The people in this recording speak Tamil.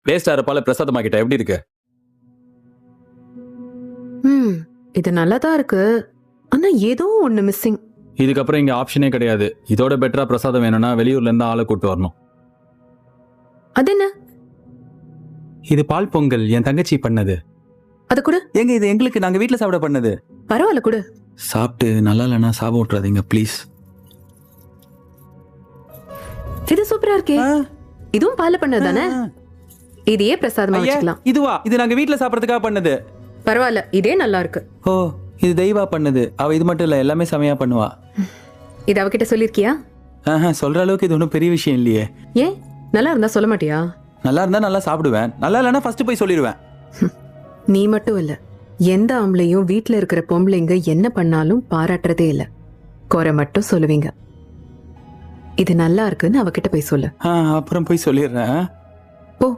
வேஸ்ட் ஆகிற பால பிரசாதமாக்கிட்ட எப்படி இருக்கு? இது நல்லா தான் இருக்கு. ஆனா ஏதோ ஒண்ணு மிஸ்ஸிங். இதுக்கப்புறம் இங்க ஆப்ஷனே கிடையாது. இதோட பெட்டரா பிரசாதம் வேணும்னா வெளியூர்ல இருந்து ஆளை கூட்டு வரணும். அது என்ன? இது பால் பொங்கல் என் தங்கச்சி பண்ணது. அது கூட எங்க இது எங்களுக்கு நாங்க வீட்ல சாப்பிட பண்ணது. பரவாயில்ல கூட. சாப்பிட்டு நல்லா இல்லைன்னா சாபம் விட்டுறாதீங்க ப்ளீஸ். இது சூப்பரா இருக்கே. இதுவும் பால்ல பண்ணது தானே? இதையே பிரசாதமா வச்சுக்கலாம். இதுவா? இது நாங்க வீட்ல சாப்பிடறதுக்காக பண்ணது. பரவாயில்ல, இதே நல்லா இருக்கு. ஓ, இது தெய்வா பண்ணது. அவ இது மட்டும் இல்ல, எல்லாமே செமையா பண்ணுவா. இது அவகிட்ட சொல்லிருக்கியா? சொல்ற அளவுக்கு இது ஒன்றும் பெரிய விஷயம் இல்லையே. ஏன் நல்லா இருந்தா சொல்ல மாட்டியா? நல்லா இருந்தா நல்லா சாப்பிடுவேன், நல்லா இல்லைன்னா ஃபர்ஸ்ட் போய் சொல்லிடுவேன். நீ மட்டும் இல்ல, எந்த ஆம்பளையும் வீட்ல இருக்கிற பொம்பளைங்க என்ன பண்ணாலும் பாராட்டுறதே இல்ல, குறை மட்டும் சொல்லுவீங்க. இது நல்லா இருக்குன்னு அவகிட்ட போய் சொல்லு. அப்புறம் போய் சொல்லிடுறேன். போ.